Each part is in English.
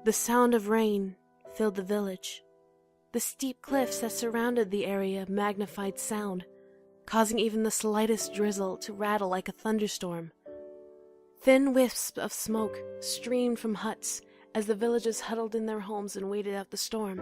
The sound of rain filled the village. The steep cliffs that surrounded the area magnified sound, causing even the slightest drizzle to rattle like a thunderstorm. Thin wisps of smoke streamed from huts as the villagers huddled in their homes and waited out the storm.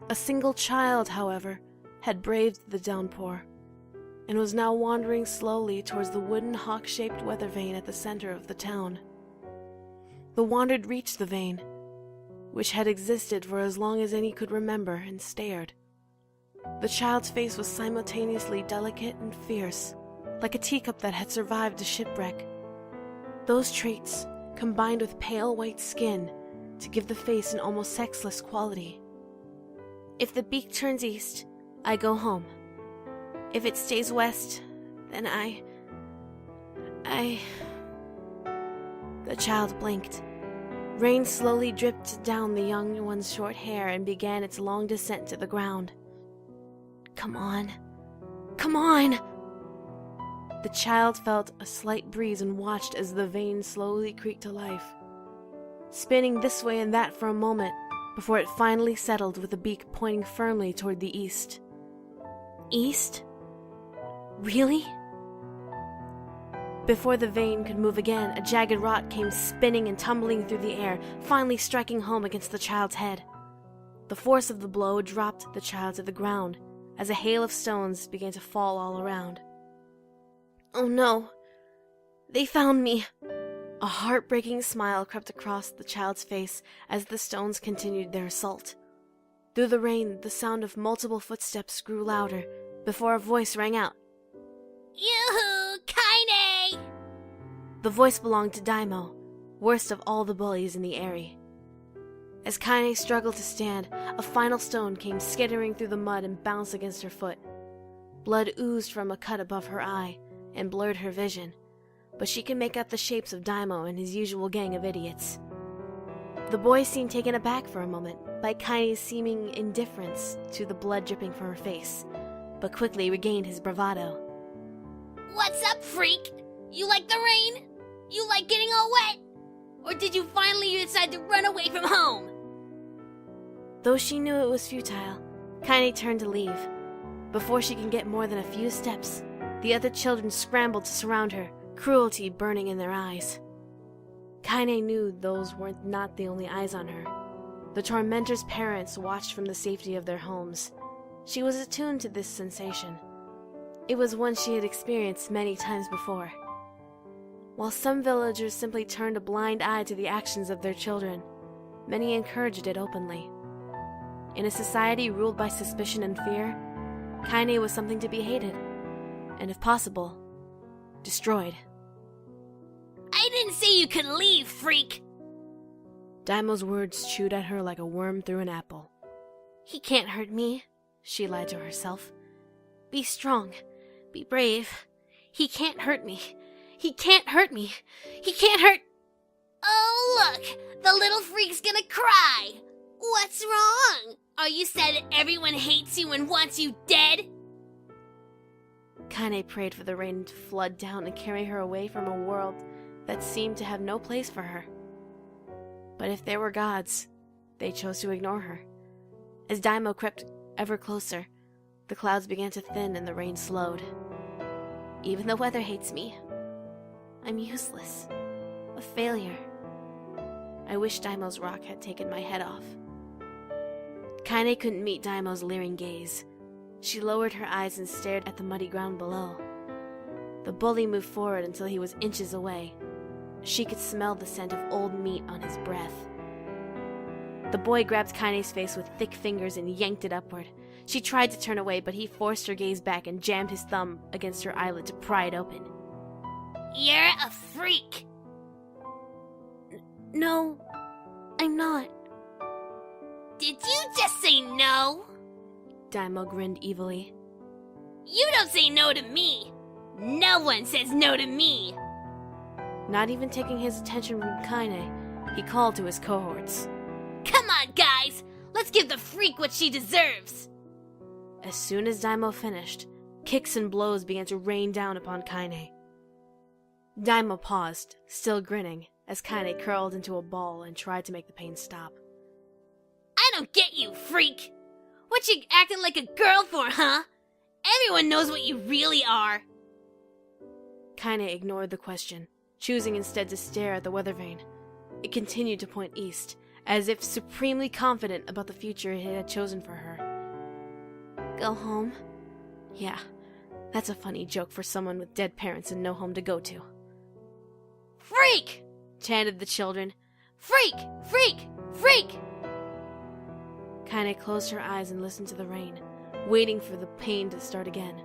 A single child, however, had braved the downpour and was now wandering slowly towards the wooden hawk-shaped weather vane at the center of the town. The wanderer reached the vane, which had existed for as long as any could remember, and stared. The child's face was simultaneously delicate and fierce, like a teacup that had survived a shipwreck. Those traits, combined with pale white skin, to give the face an almost sexless quality. If the beak turns east, I go home. If it stays west, then I... The child blinked. Rain slowly dripped down the young one's short hair and began its long descent to the ground. Come on. Come on! The child felt a slight breeze and watched as the vane slowly creaked to life, spinning this way and that for a moment before it finally settled with the beak pointing firmly toward the east. East? Really? Before the vane could move again, a jagged rod came spinning and tumbling through the air, finally striking home against the child's head. The force of the blow dropped the child to the ground, as a hail of stones began to fall all around. Oh no! They found me! A heartbreaking smile crept across the child's face as the stones continued their assault. Through the rain, the sound of multiple footsteps grew louder, before a voice rang out. Yoo-hoo! Kainé! The voice belonged to Daimo, worst of all the bullies in the Aerie. As Kaine struggled to stand, a final stone came skittering through the mud and bounced against her foot. Blood oozed from a cut above her eye and blurred her vision, but she could make out the shapes of Daimo and his usual gang of idiots. The boy seemed taken aback for a moment by Kaine's seeming indifference to the blood dripping from her face, but quickly regained his bravado. What's up, freak? You like the rain? You like getting all wet? Or did you finally decide to run away from home? Though she knew it was futile, Kaine turned to leave. Before she could get more than a few steps, the other children scrambled to surround her, cruelty burning in their eyes. Kaine knew those were not the only eyes on her. The tormentor's parents watched from the safety of their homes. She was attuned to this sensation. It was one she had experienced many times before. While some villagers simply turned a blind eye to the actions of their children, many encouraged it openly. In a society ruled by suspicion and fear, Kaine was something to be hated, and if possible, destroyed. I didn't say you could leave, freak! Daimo's words chewed at her like a worm through an apple. He can't hurt me, she lied to herself. Be strong. Be brave. He can't hurt me. He can't hurt me. He can't hurt... Oh, look! The little freak's gonna cry! What's wrong? Are you sad that everyone hates you and wants you dead? Kaine prayed for the rain to flood down and carry her away from a world that seemed to have no place for her. But if there were gods, they chose to ignore her. As Daimo crept ever closer, the clouds began to thin and the rain slowed. Even the weather hates me. I'm useless. A failure. I wish Daimo's rock had taken my head off. Kaine couldn't meet Daimo's leering gaze. She lowered her eyes and stared at the muddy ground below. The bully moved forward until he was inches away. She could smell the scent of old meat on his breath. The boy grabbed Kaine's face with thick fingers and yanked it upward. She tried to turn away, but he forced her gaze back and jammed his thumb against her eyelid to pry it open. You're a freak! No, I'm not. Did you just say no? Daimo grinned evilly. You don't say no to me! No one says no to me! Not even taking his attention from Kaine, he called to his cohorts. Come on, guys! Let's give the freak what she deserves! As soon as Daimo finished, kicks and blows began to rain down upon Kaine. Daimo paused, still grinning, as Kaine curled into a ball and tried to make the pain stop. I don't get you, freak! What you acting like a girl for, huh? Everyone knows what you really are! Kaine ignored the question, choosing instead to stare at the weather vane. It continued to point east, as if supremely confident about the future it had chosen for her. Go home? Yeah, that's a funny joke for someone with dead parents and no home to go to. Freak! Chanted the children. Freak! Freak! Freak! Kaine closed her eyes and listened to the rain, waiting for the pain to start again.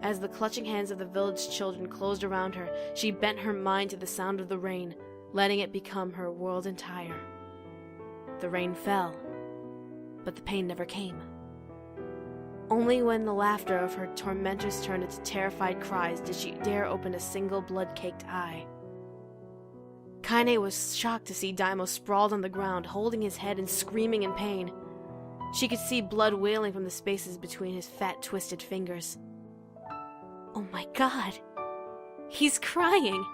As the clutching hands of the village children closed around her, she bent her mind to the sound of the rain, letting it become her world entire. The rain fell, but the pain never came. Only when the laughter of her tormentors turned into terrified cries did she dare open a single blood-caked eye. Kaine was shocked to see Daimo sprawled on the ground, holding his head and screaming in pain. She could see blood wailing from the spaces between his fat, twisted fingers. Oh my god! He's crying!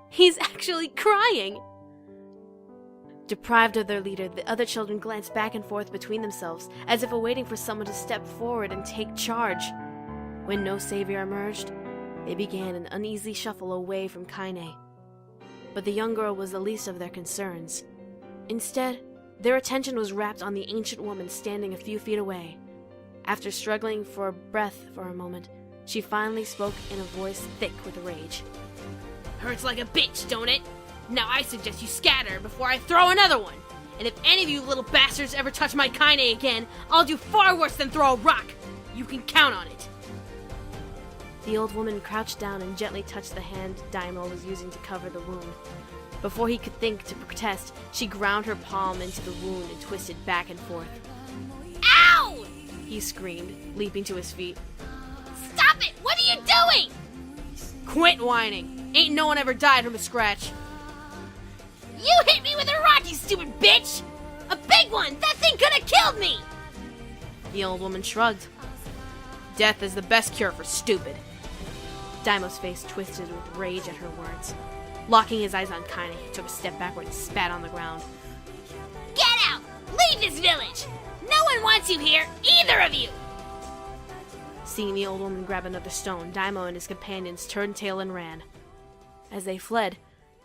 He's actually crying! Deprived of their leader, the other children glanced back and forth between themselves, as if awaiting for someone to step forward and take charge. When no savior emerged, they began an uneasy shuffle away from Kaine. But the young girl was the least of their concerns. Instead, their attention was wrapped on the ancient woman standing a few feet away. After struggling for breath for a moment, she finally spoke in a voice thick with rage. Hurts like a bitch, don't it? Now I suggest you scatter before I throw another one. And if any of you little bastards ever touch my Kaine again, I'll do far worse than throw a rock. You can count on it. The old woman crouched down and gently touched the hand Daimo was using to cover the wound. Before he could think to protest, she ground her palm into the wound and twisted back and forth. Ow! He screamed, leaping to his feet. Stop it! What are you doing? Quit whining! Ain't no one ever died from a scratch. You hit me with a rock, you stupid bitch! A big one! That thing could have killed me! The old woman shrugged. Death is the best cure for stupid. Daimo's face twisted with rage at her words. Locking his eyes on Kaine, he took a step backward and spat on the ground. Get out! Leave this village! No one wants you here, either of you! Seeing the old woman grab another stone, Daimo and his companions turned tail and ran. As they fled,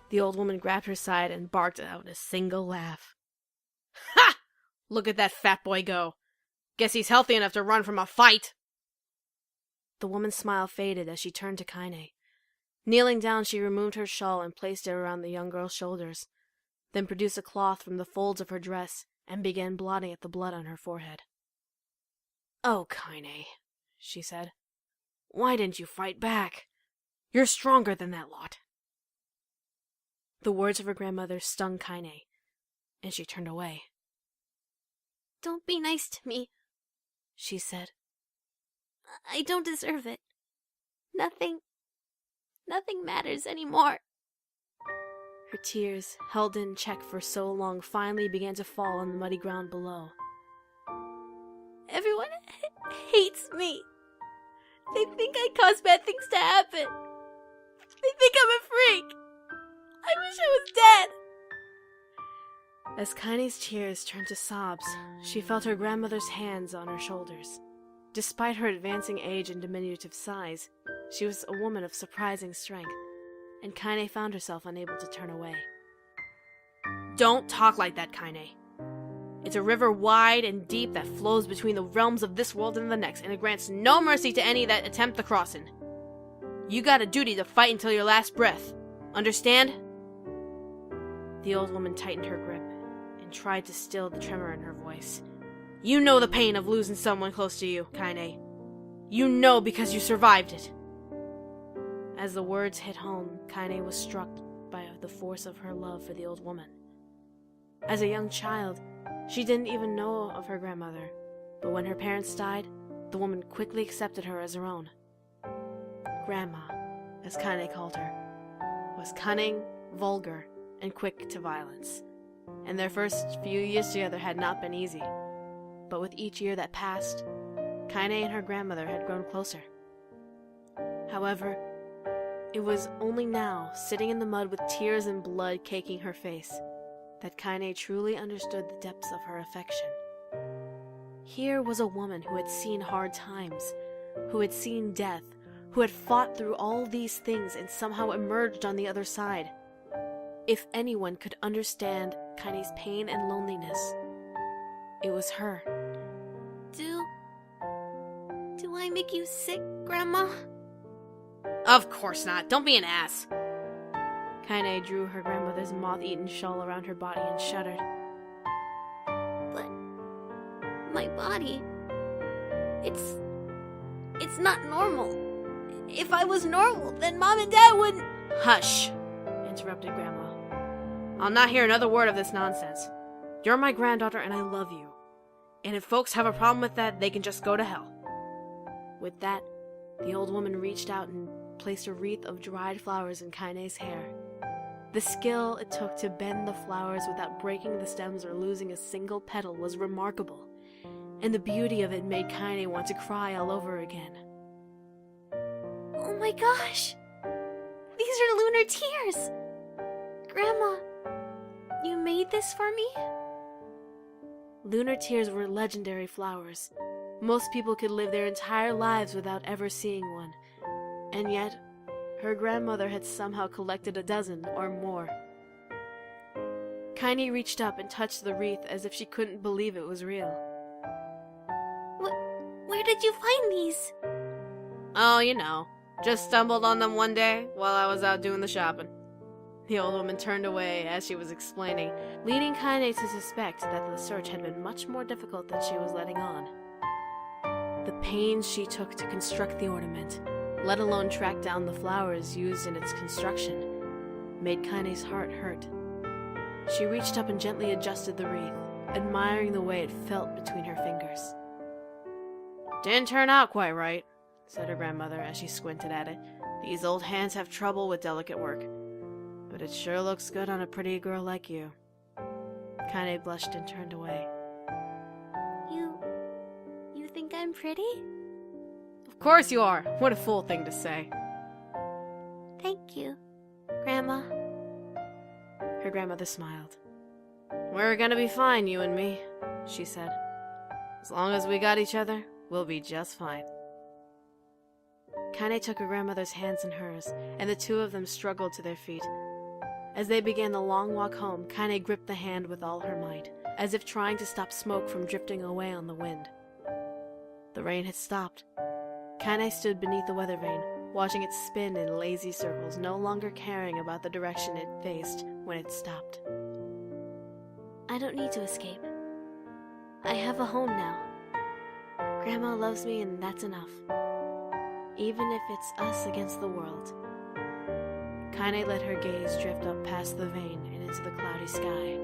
the old woman grabbed her side and barked out a single laugh. Ha! Look at that fat boy go. Guess he's healthy enough to run from a fight. The woman's smile faded as she turned to Kaine. Kneeling down, she removed her shawl and placed it around the young girl's shoulders, then produced a cloth from the folds of her dress and began blotting at the blood on her forehead. Oh, Kaine, she said. Why didn't you fight back? You're stronger than that lot. The words of her grandmother stung Kaine, and she turned away. Don't be nice to me, she said. I don't deserve it. Nothing matters anymore. Her tears, held in check for so long, finally began to fall on the muddy ground below. Everyone hates me. They think I caused bad things to happen. They think I'm a freak. I wish I was dead. As Kaine's tears turned to sobs, she felt her grandmother's hands on her shoulders. Despite her advancing age and diminutive size, she was a woman of surprising strength, and Kaine found herself unable to turn away. Don't talk like that, Kaine. It's a river wide and deep that flows between the realms of this world and the next, and it grants no mercy to any that attempt the crossing. You got a duty to fight until your last breath. Understand? The old woman tightened her grip and tried to still the tremor in her voice. You know the pain of losing someone close to you, Kaine. You know because you survived it. As the words hit home, Kaine was struck by the force of her love for the old woman. As a young child, she didn't even know of her grandmother, but when her parents died, the woman quickly accepted her as her own. Grandma, as Kaine called her, was cunning, vulgar, and quick to violence, and their first few years together had not been easy. But with each year that passed, Kaine and her grandmother had grown closer. However, It was only now, sitting in the mud with tears and blood caking her face, that Kaine truly understood the depths of her affection. Here was a woman who had seen hard times, who had seen death, who had fought through all these things and somehow emerged on the other side. If anyone could understand Kaine's pain and loneliness, it was her. Do I make you sick, Grandma? Of course not. Don't be an ass. Kaine drew her grandmother's moth-eaten shawl around her body and shuddered. But my body, it's not normal. If I was normal, then Mom and Dad wouldn't... Hush, interrupted Grandma. I'll not hear another word of this nonsense. You're my granddaughter and I love you. And if folks have a problem with that, they can just go to hell. With that, the old woman reached out and placed a wreath of dried flowers in Kaine's hair. The skill it took to bend the flowers without breaking the stems or losing a single petal was remarkable, and the beauty of it made Kaine want to cry all over again. Oh my gosh! These are lunar tears! Grandma, you made this for me? Lunar tears were legendary flowers. Most people could live their entire lives without ever seeing one, and yet her grandmother had somehow collected a dozen or more. Kaine reached up and touched the wreath as if she couldn't believe it was real. Where did you find these? Oh, you know. Just stumbled on them one day while I was out doing the shopping. The old woman turned away as she was explaining, leading Kaine to suspect that the search had been much more difficult than she was letting on. The pains she took to construct the ornament, let alone track down the flowers used in its construction, made Kaine's heart hurt. She reached up and gently adjusted the wreath, admiring the way it felt between her fingers. Didn't turn out quite right, said her grandmother as she squinted at it. These old hands have trouble with delicate work. But it sure looks good on a pretty girl like you. Kaine blushed and turned away. You think I'm pretty? Of course you are. What a fool thing to say. Thank you, Grandma. Her grandmother smiled. We're gonna be fine, you and me, she said. As long as we got each other, we'll be just fine. Kaine took her grandmother's hands in hers, and the two of them struggled to their feet. As they began the long walk home, Kaine gripped the hand with all her might, as if trying to stop smoke from drifting away on the wind. The rain had stopped. Kaine stood beneath the weather vane, watching it spin in lazy circles, no longer caring about the direction it faced when it stopped. I don't need to escape. I have a home now. Grandma loves me and that's enough. Even if it's us against the world. Kaine let her gaze drift up past the vane and into the cloudy sky.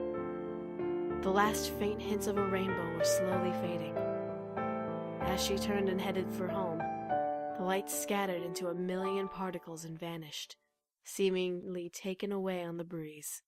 The last faint hints of a rainbow were slowly fading. As she turned and headed for home, the light scattered into a million particles and vanished, seemingly taken away on the breeze.